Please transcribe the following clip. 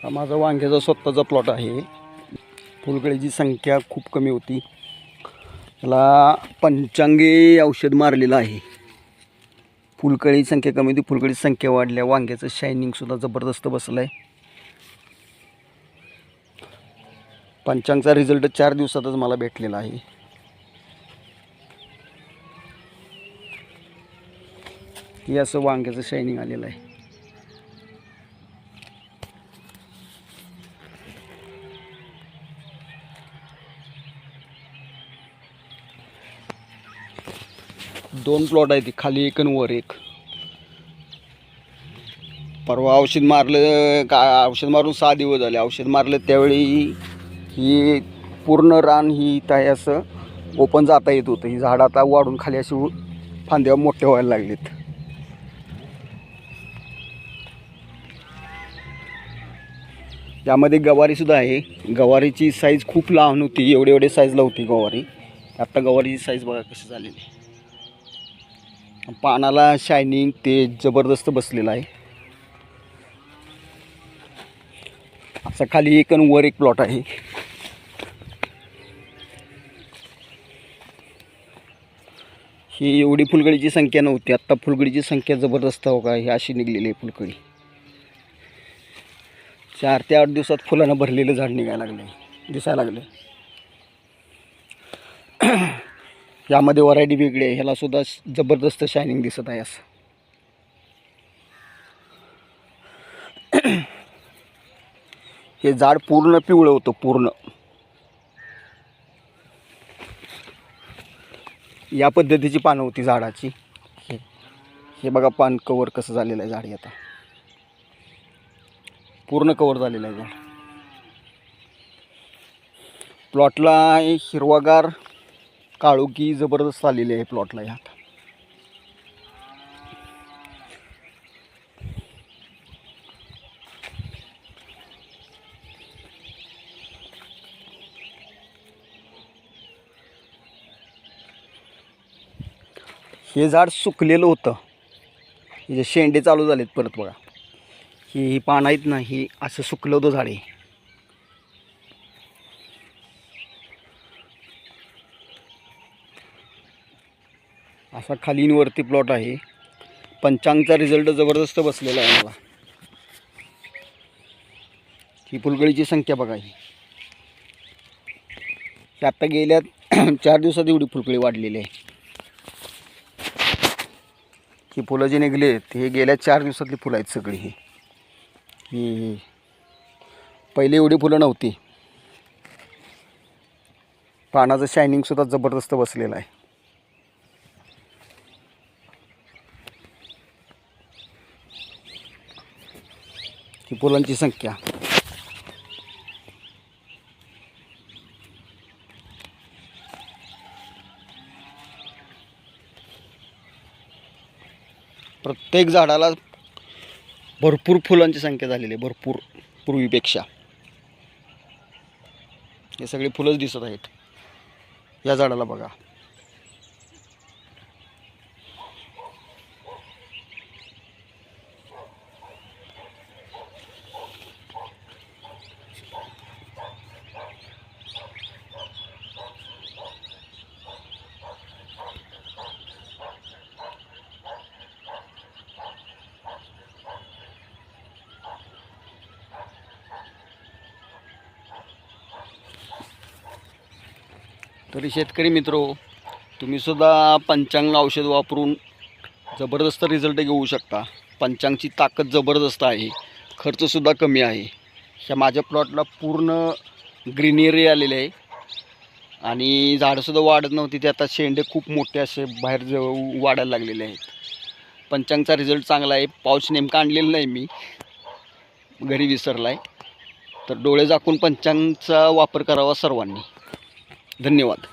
हा माझा वांग्याचा स्वतःचा प्लॉट आहे। फुलकळीची संख्या खूप कमी होती, त्याला पंचांगी औषध मारलेलं आहे। फुलकळी संख्या कमी होती, फुलकळीची संख्या वाढल्या, वांग्याचं शायनिंगसुद्धा जबरदस्त बसलं आहे। पंचांगचा रिझल्ट 4 दिवसातच मला भेटलेला आहे। हे असं वांग्याचं शायनिंग आलेलं आहे। दोन प्लॉट आहेत, खाली एक आणि वर एक। परवा औषध मारलं का, औषध मारून 6 दिवस झाले। औषध मारलं त्यावेळी ही पूर्ण रान ही आहे असं ओपन जाता येत होतं। ही झाडं आता वाढून खाली अशी फांद्या मोठ्या व्हायला लागलीत। यामध्ये गवारीसुद्धा आहे। गवारीची साईज खूप लहान होती, एवढे साईजला होती गवारी। आता गवारीची साईज बघा कशी झालेली आहे। पानाला शायनिंग ते जबरदस्त बसलेलं आहे। असा खाली एक आणि वर एक प्लॉट आहे। ही एवढी फुलकळीची संख्या नव्हती, आता फुलकळीची संख्या जबरदस्त हो का, ही अशी निघलेली आहे फुलकळी। 4 ते 8 दिवसात फुलानं भरलेलं झाड निघायला लागले, दिसायला लागले। यामध्ये व्हरायटी वेगळी आहे, ह्याला सुद्धा जबरदस्त शायनिंग दिसत आहे असं। हे झाड पूर्ण पिवळं होतं, पूर्ण या पद्धतीची पानं होती झाडाची। हे बघा पान कवर कसं झालेलं आहे झाड, आता पूर्ण कवर झालेलं आहे झाड। प्लॉटला हिरवागार काळोखी जबरदस्त आलेली आहे प्लॉटला ह्या। हे झाड सुकलेलं होतं, हे शेंडे चालू झालेत परत बघा। ही पानं आहेत ना, ही असं सुकलं होतं झाड। असा खाली वरती प्लॉट आहे। पंचांगचा रिझल्ट जबरदस्त बसलेला आहे मला। ही फुलकळीची संख्या बघा, ही आता गेल्या 4 दिवसात एवढी फुलकळी वाढलेली आहे। ही फुलं जी निघली आहेत हे गेल्या 4 दिवसातली फुलं आहेत सगळी। ही पहिले एवढी फुलं नव्हती। पानाचं शायनिंगसुद्धा जबरदस्त बसलेलं आहे। ही फुलांची संख्या प्रत्येक झाडाला भरपूर फुलांची संख्या झालेली आहे, भरपूर पूर्वीपेक्षा। हे सगळे फुलंच दिसत आहेत या झाडाला बघा। तरी शेतकरी मित्रो, तुम्ही सुद्धा पंचांग औषध वापरून जबरदस्त रिझल्ट घेऊ शकता। पंचांगची ताकद जबरदस्त आहे, खर्चसुद्धा कमी आहे। ह्या माझ्या प्लॉटला पूर्ण ग्रीनरी आलेली आहे आणि झाडंसुद्धा वाढत नव्हती, ते आता शेंडे खूप मोठे असे बाहेर वाढायला लागलेले आहेत। पंचांगचा रिझल्ट चांगला आहे। पाऊस नेमका आणलेला नाही मी, घरी विसरला आहे। तर डोळे झाकून पंचांगचा वापर करावा सर्वांनी। धन्यवाद।